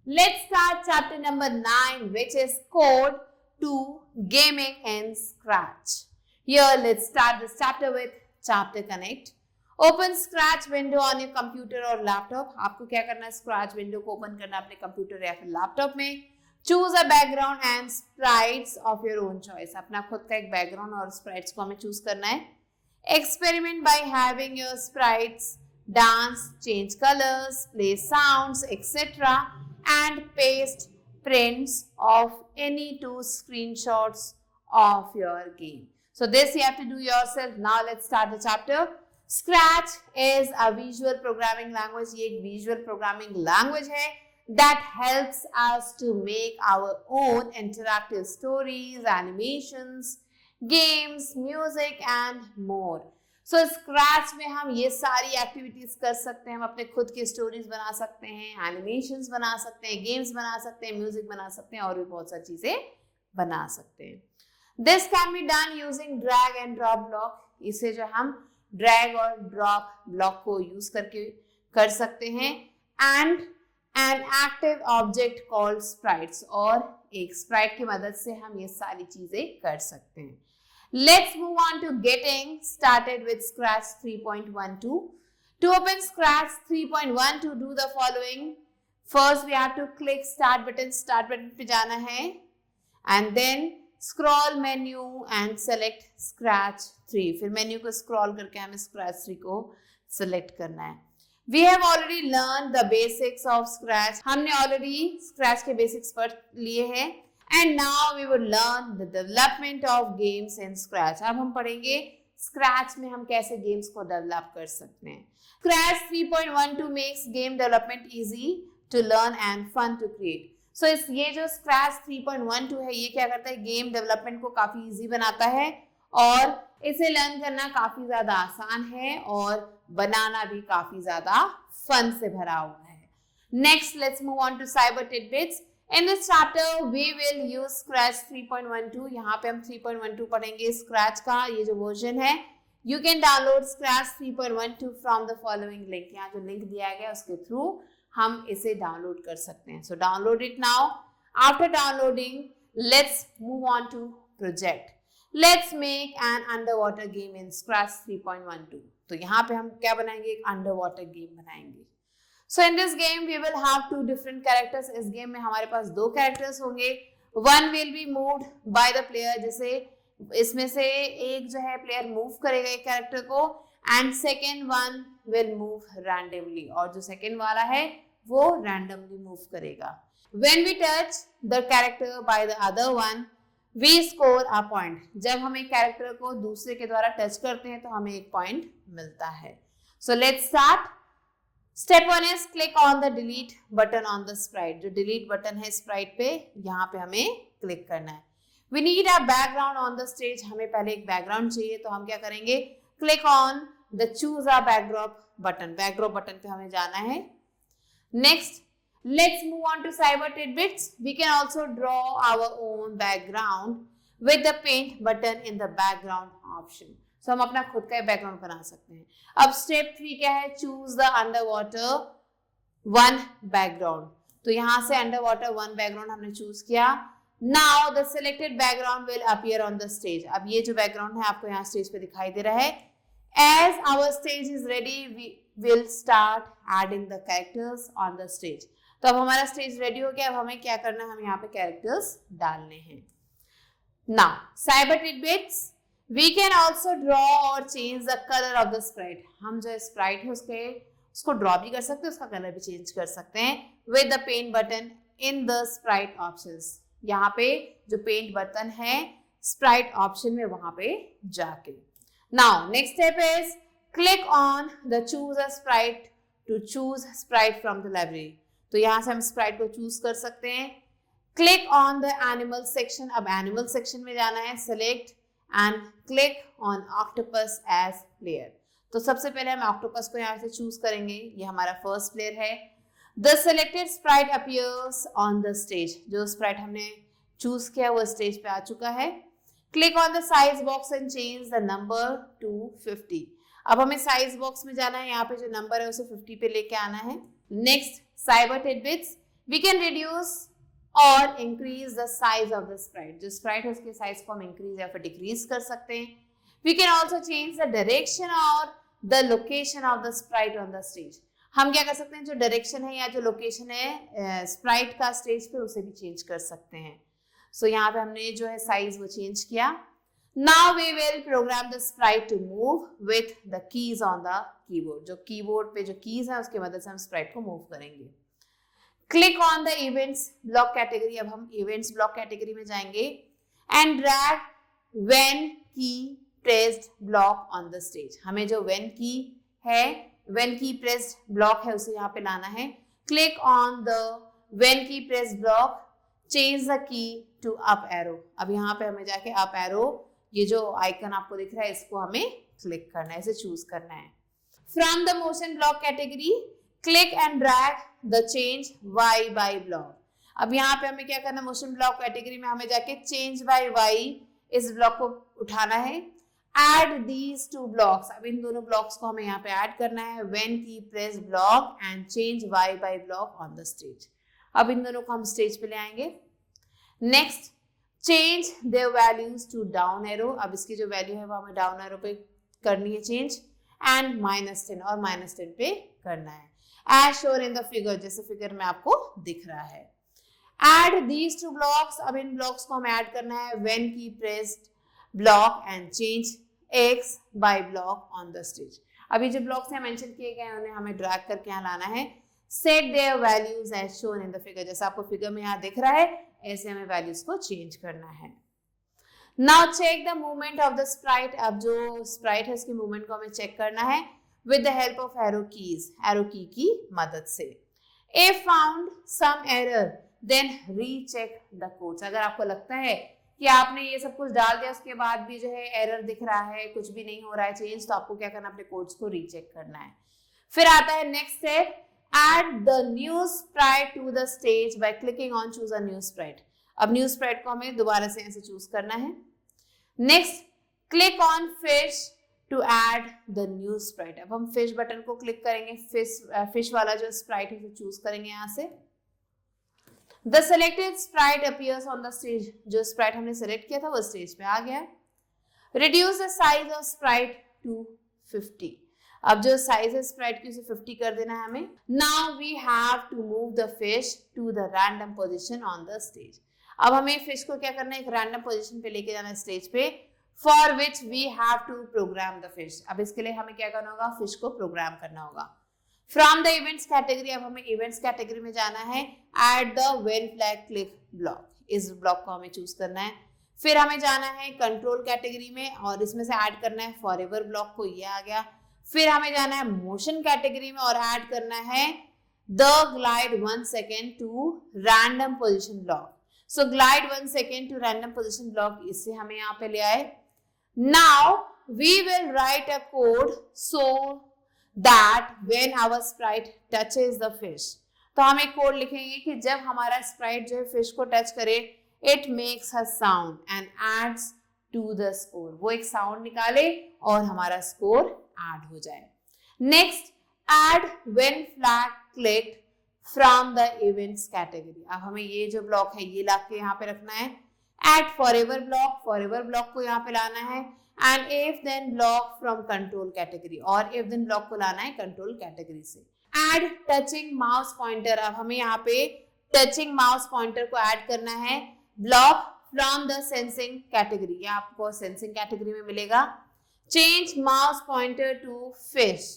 Let's start chapter number 9, which is Code to Gaming in Scratch. Here, let's start this chapter with Chapter Connect. Open Scratch window on your computer or laptop. आपको क्या करना है? Scratch window को open करना अपने computer या फिर laptop में. Choose a background and sprites of your own choice. अपना खुद का एक background और sprites को हमें choose करना है. Experiment by having your sprites dance, change colors, play sounds, etc. and paste prints of any two screenshots of your game. So this you have to do yourself. Now let's start the chapter. Scratch is a visual programming language. ये एक visual programming language है that helps us to make our own interactive stories, animations, games, music and more. So Scratch में हम ये सारी activities कर सकते हैं. हम अपने खुद के stories बना सकते हैं, animations बना सकते हैं, games बना सकते हैं, music बना सकते हैं और भी बहुत सारी चीजें बना सकते हैं. This can be done using drag and drop block. इसे जो हम ड्रैग और ड्रॉप ब्लॉक को यूज करके कर सकते हैं. And an active object called sprites, और एक स्प्राइट की मदद से हम ये सारी चीजें कर सकते हैं. Let's move on to getting started with Scratch 3.12. To open Scratch 3.12 do the following. First we have to click start button पे जाना है and then scroll menu and select Scratch 3. फिर मेन्यू को स्क्रॉल करके हमें स्क्रैच 3 को select करना है. We have already learn the basics of Scratch. हमने ऑलरेडी स्क्रैच के बेसिक्स पढ़ लिए हैं. And now we would learn the development of games in Scratch. अब हम पढ़ेंगे स्क्रैच में हम कैसे गेम्स को डेवलप कर सकते हैं. Scratch 3.12 makes game development easy to learn and fun to create. So ये जो स्क्रैच 3.12 है ये क्या करता है? गेम डेवलपमेंट को काफी इजी बनाता है और इसे लर्न करना काफी ज्यादा आसान है और बनाना भी काफी ज्यादा फन से भरा हुआ है. Next let's move on to cyber tidbits. In this chapter we will use Scratch 3.12. यहाँ पे हम 3.12 पढ़ेंगे स्क्रैच का ये जो वर्जन है. You can download scratch 3.12 from the following link. यहाँ जो लिंक दिया गया उसके थ्रू हम इसे डाउनलोड कर सकते हैं. So download it now. After downloading let's move on to project. Let's make an under water game in Scratch 3.12. तो यहाँ पे हम क्या बनाएंगे? एक अंडर वाटर गेम बनाएंगे. So in this game we will have two different characters. इस game में हमारे पास दो कैरेक्टर्स होंगे. One will be moved by the player. जैसे इसमें से एक जो है प्लेयर मूव करेगा एक कैरेक्टर को and second one will move randomly, और जो सेकेंड वाला है वो रैंडमली मूव करेगा. When we touch the character by the other one, we score a point. जब हम एक कैरेक्टर को दूसरे के द्वारा टच करते हैं तो हमें एक पॉइंट मिलता है. So let's start. Step 1 is click on the delete button on the sprite. जो delete button है sprite पे, यहाँ पे हमें क्लिक करना है. We need a background on the stage. हमें पहले एक बैकग्राउंड चाहिए तो हम क्या करेंगे? Click on the choose a backdrop button. backdrop button पे हमें जाना है. Next, let's move on to cyber tidbits. We can also draw our own background with the paint button in the background option. So हम अपना खुद का background बना सकते हैं. अब स्टेप 3 क्या है? Choose the underwater one background. तो यहाँ से underwater one background हमने चूज किया. Now the selected background will appear on the stage. अब ये जो बैकग्राउंड है आपको यहाँ स्टेज पे दिखाई दे रहा है. As our stage is ready, we will start adding the characters on the stage. तो अब हमारा स्टेज रेडी हो गया. अब हमें क्या करना है? हम यहाँ पे कैरेक्टर्स डालने हैं. Now, cyber tidbits. We can also draw or change the color of the sprite. हम जो sprite है उसको ड्रॉ भी कर सकते हैं, उसका कलर भी चेंज कर सकते हैं with the paint button in the sprite options. यहाँ पे जो पेंट बटन है sprite ऑप्शन में वहां पे जाके. Now, next step is click on the choose a sprite to choose sprite from the library. तो यहाँ से हम sprite को choose कर सकते हैं. Click on the animal section. अब animal section में जाना है. Select and click on octopus as player. तो सबसे पहले हम octopus को यहाँ से choose करेंगे. ये हमारा first player है. The selected sprite appears on the stage. जो sprite हमने choose किया वो stage पे आ चुका है. Click on the size box and change the number to 50. अब हमें size box में जाना है. यहाँ पे जो number है उसे 50 पे लेके आना है. Next, cyber tidbits. We can reduce or increase the size of the sprite, जो स्प्राइट है उसके साइज को हम इंक्रीज या फिर डिक्रीज कर सकते हैं. We can also change the direction or the location of the sprite on the stage. हम क्या कर सकते हैं, जो डायरेक्शन है या जो लोकेशन है स्प्राइट का स्टेज पे, उसे भी चेंज कर सकते हैं. सो यहाँ पे हमने जो है साइज वो चेंज किया. Now we will program the sprite to move with the keys on the keyboard. जो कीबोर्ड पे जो कीज है उसकी मदद से हम स्प्राइट को मूव करेंगे. Click on the events block category. अब हम इवेंट्स ब्लॉक कैटेगरी में जाएंगे and drag when key pressed block on the stage. हमें जो व्हेन की है, व्हेन की प्रेस्ड ब्लॉक है, उसे यहाँ पे लाना है. Click on the when key pressed block, change the key to up arrow. अब यहाँ पे हमें जाके अप एरो, ये जो आइकन आपको दिख रहा है, इसको हमें क्लिक करना है, इसे चूज करना है. From the motion block category click and drag the change y by block. अब यहाँ पे हमें क्या करना है, मोशन ब्लॉक कैटेगरी में हमें जाके चेंज बाई वाई इस ब्लॉक को उठाना है. Add these two blocks. अब इन दोनों ब्लॉक्स को हमें यहाँ पे ऐड करना है. When key press block and change y by block on the stage. अब इन दोनों को हम स्टेज पे ले आएंगे. Next, change their values to down arrow. अब इसकी जो वैल्यू है वो हमें डाउन एरो पे करनी है चेंज. एंड -10 और -10 पे करना है, as shown in the figure, जैसे फिगर में आपको दिख रहा है. Add these two blocks. अब इन ब्लॉक्स को हमें ऐड करना है. When key pressed block and change x bye block on the stage. अभी जो ब्लॉक्स हैं मेंशन किए गए हैं उन्हें हमें ड्रैग करके यहाँ लाना है. Set their values as shown in the figure. जैसा आपको फिगर में यहाँ दिख रहा है, ऐसे हमें वैल्यूज को चेंज करना है. Now check the movement of the sprite. अब जो स्प्राइट है उसकी मूवमेंट को हमें चेक करना है with the help of arrow keys, arrow की मदद से. If found some error then recheck the codes. अगर आपको लगता है कि आपने ये सब कुछ डाल दिया उसके बाद भी जो है एरर दिख रहा है, कुछ भी नहीं हो रहा है चेंज, तो आपको क्या करना है, अपने कोड्स को रीचेक करना है. फिर आता है next step, add the new sprite to the stage by clicking on choose a new sprite. अब न्यू स्प्राइट को हमें दोबारा से ऐसे चूज करना है. Next, click on fish to add the new sprite. अब हम फिश बटन को क्लिक करेंगे, फिश वाला जो स्प्राइट है उसे चूज करेंगे यहाँ से. The selected sprite appears on the stage. जो स्प्राइट हमने सेलेक्ट किया था वो स्टेज पे आ गया है. Reduce the size of sprite to 50. अब जो साइज है स्प्राइट की उसे 50 कर देना है हमें. Now we have to move the fish to the random position on the stage. अब हमें फिश को क्या करना है, एक रैंडम पोजीशन पे लेके जाना है स्टेज पे. For which we have to program the fish. अब इसके लिए हमें क्या करना होगा, फिश को प्रोग्राम करना होगा. From the events category, अब हमें events category में जाना है. Add the when flag click block. इस ब्लॉक को हमें चूज करना है. फिर हमें जाना है कंट्रोल कैटेगरी में और इसमें से ऐड करना है फॉरएवर ब्लॉक को, ये आ गया. फिर हमें जाना है मोशन कैटेगरी में और ऐड करना है the glide 1 second to random position block. So glide 1 second to random position block, इससे हमें यहाँ पे ले आए. Now we will write a code so that when our sprite touches the fish. तो हम एक कोड लिखेंगे कि जब हमारा स्प्राइट जो है फिश को टच करे, it makes a sound and adds to the score. वो एक साउंड निकाले और हमारा स्कोर ऐड हो जाए. Next, add when flag clicked from the events category. अब हमें ये जो ब्लॉक है ये ला के यहाँ पे रखना है. Add forever block, forever block को यहाँ पे लाना है. And if then block from control category, और इफ देन ब्लॉक को लाना है कंट्रोल कैटेगरी से. Add touching mouse pointer. अब हमें यहाँ पे टचिंग माउस पॉइंटर को ऐड करना है. Block from the sensing category, ये आपको सेंसिंग कैटेगरी में मिलेगा. Change mouse pointer to fish.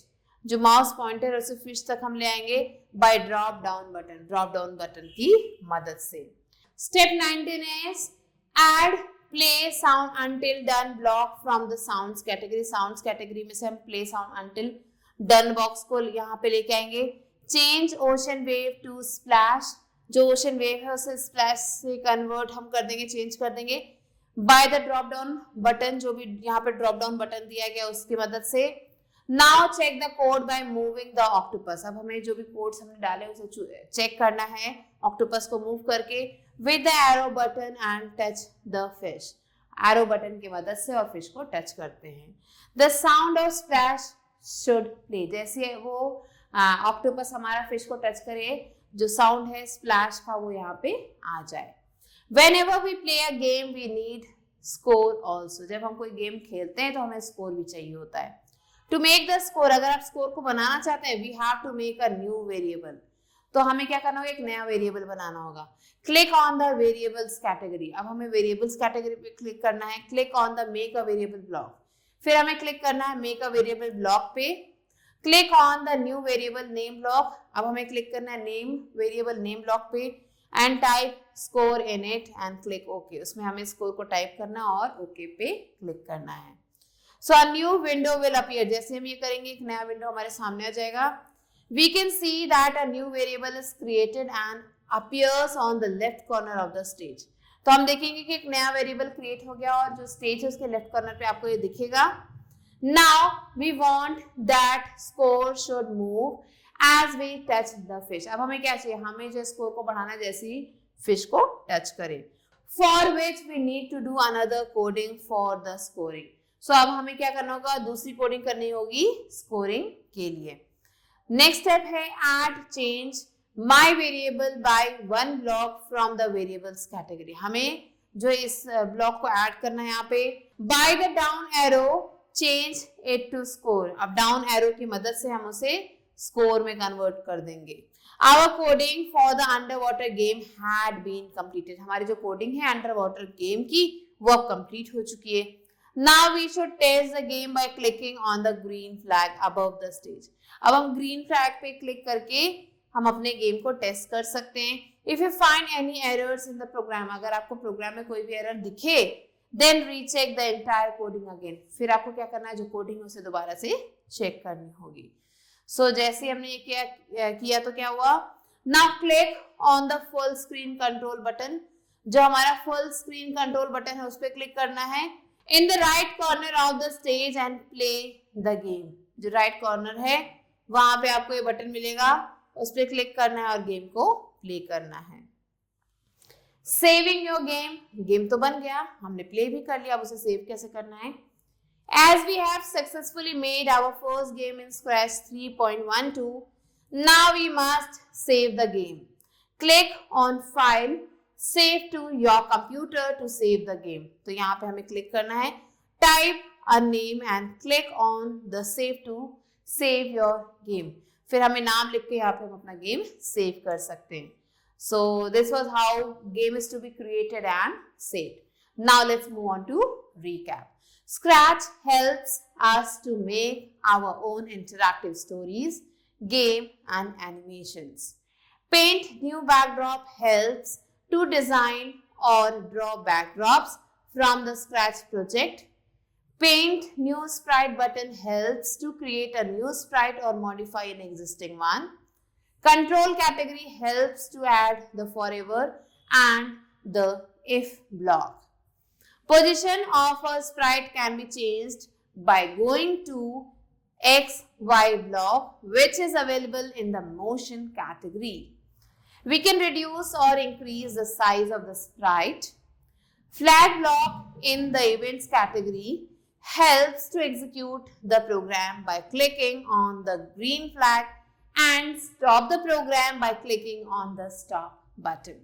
जो माउस पॉइंटर है उसे फिश तक हम ले आएंगे by drop down button, drop down button की मदद से. Step 19 is add play sound until done block from the sounds category. Sounds category में से हम play sound until done box को यहाँ पे लेके आएंगे. Change ocean wave to splash. जो ओशन वेव है उसे स्प्लैश से कन्वर्ट हम कर देंगे, चेंज कर देंगे by the drop down button. जो भी यहाँ पे ड्रॉप डाउन बटन दिया गया उसकी मदद से. Now check the code by moving the octopus. अब हमें जो भी कोड्स हमने डाले उसे चेक करना है ऑक्टोपस को मूव करके with the arrow button and touch the fish. Arrow button की मदद से और फिश को टच करते हैं. The sound of splash should play. जैसे वो ऑक्टोपस हमारा फिश को टच करे जो साउंड है स्प्लैश का वो यहाँ पे आ जाए। Whenever we play a game, we need score also. जब हम कोई गेम खेलते हैं तो हमें स्कोर भी चाहिए होता है। To make the score, अगर आप स्कोर को बनाना चाहते हैं, we have to make a new variable. तो हमें क्या करना होगा, एक नया वेरिएबल बनाना होगा। Click on the variables category, अब हमें वेरिएबल्स कैटेगरी पे क्लिक करना है। Click on the make a variable block, फिर हमें क्लिक करना है मेक अ वेरिएबल ब्लॉक पे। Click on the new variable name block, अब हमें क्लिक करना है नेम वेरिएबल नेम ब्लॉक पे and type score in it and click okay. उसमें हमें स्कोर को टाइप करना और ओके पे क्लिक करना है। So a new window will appear, जैसे हम ये करेंगे एक नया विंडो हमारे सामने आ जाएगा। We can see that a new variable is created and appears on the left corner of the stage. तो हम देखेंगे कि एक नया वेरिएबल क्रिएट हो गया और जो स्टेज है उसके लेफ्ट कॉर्नर पे आपको ये दिखेगा। Now we want that score should move as we touch the fish. अब हमें क्या चाहिए, हमें जो स्कोर को बढ़ाना है जैसे ही फिश को टच करें। For which we need to do another coding for the scoring. So अब हमें क्या करना होगा, दूसरी कोडिंग करनी होगी स्कोरिंग के लिए। नेक्स्ट स्टेप है add change my variable by one block from the variables category. हमें जो इस ब्लॉक को ऐड करना है यहाँ पे, by the down arrow change it to score. अब डाउन एरो की मदद से हम उसे स्कोर में कन्वर्ट कर देंगे। Our coding for the under water game had been completed. हमारी जो कोडिंग है अंडर वाटर गेम की वो अब कंप्लीट हो चुकी है। Now we should test the game by clicking on the green flag above the stage. अब हम ग्रीन फ्लैग पे क्लिक करके हम अपने गेम को टेस्ट कर सकते हैं। If you find any errors in the program, अगर आपको प्रोग्राम में कोई भी एरर दिखे, then recheck the entire coding again. फिर आपको क्या करना है, जो कोडिंग है उसे दोबारा से चेक करनी होगी। So जैसे हमने ये किया तो क्या हुआ, now click on the full screen control button. जो हमारा फुल स्क्रीन कंट्रोल बटन है उस पर क्लिक करना है in the right corner of the stage and play the game. जो राइट कॉर्नर है वहां पे आपको ये बटन मिलेगा, उस पर क्लिक करना है और गेम को प्ले करना है। सेविंग योर गेम, गेम तो बन गया, हमने प्ले भी कर लिया, अब उसे सेव कैसे करना है। As we have successfully made our first game in Scratch 3.12, now we must save the game. Click on File, Save to your computer to save the game. तो यहाँ पे हमें क्लिक करना है, Type a name and click on the Save to save your game. फिर हमें नाम लिख के यहाँ पे हम अपना गेम सेव कर सकते हैं। So this was how game is to be created and saved. Now let's move on to recap. Scratch helps us to make our own interactive stories, game and animations. Paint new backdrop helps to design or draw backdrops from the Scratch project. Paint new sprite button helps to create a new sprite or modify an existing one. Control category helps to add the forever and the if block. Position of a sprite can be changed by going to XY block, which is available in the motion category. We can reduce or increase the size of the sprite. Flag block in the events category helps to execute the program by clicking on the green flag and stop the program by clicking on the stop button.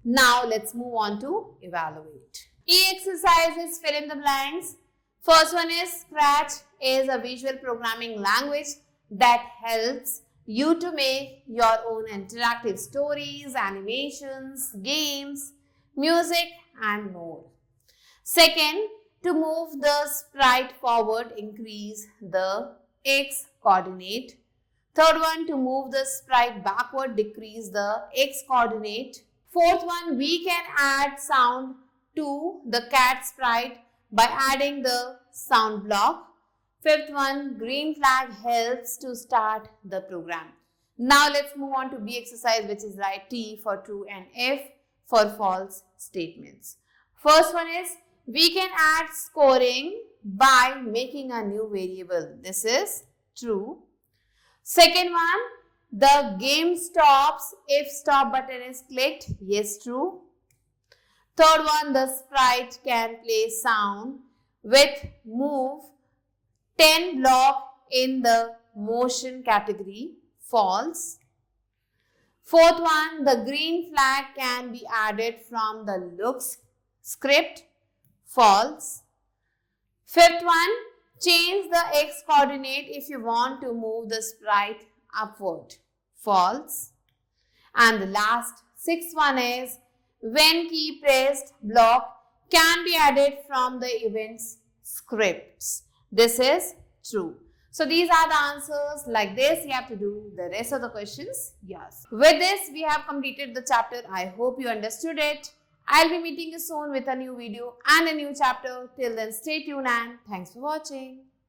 Now let's move on to evaluate. E-exercises, fill in the blanks. First one is Scratch is a visual programming language that helps you to make your own interactive stories, animations, games, music and more. Second, to move the sprite forward, increase the X coordinate. Third one, to move the sprite backward, decrease the X coordinate. Fourth one, we can add sound to the cat sprite by adding the sound block. Fifth one, green flag helps to start the program. Now let's move on to B exercise, which is write T for true and F for false statements. First one is, we can add scoring by making a new variable. This is true. Second one, the game stops if stop button is clicked. Yes, true. Third one, the sprite can play sound with move 10 block in the motion category. False. Fourth one, the green flag can be added from the looks script. False. Fifth one, change the x coordinate if you want to move the sprite upward. False. And the last, sixth one is, when key pressed block can be added from the events scripts. This is true. So these are the answers. Like this, you have to do the rest of the questions. Yes. With this, we have completed the chapter. I hope you understood it. I'll be meeting you soon with a new video and a new chapter. Till then, stay tuned and thanks for watching.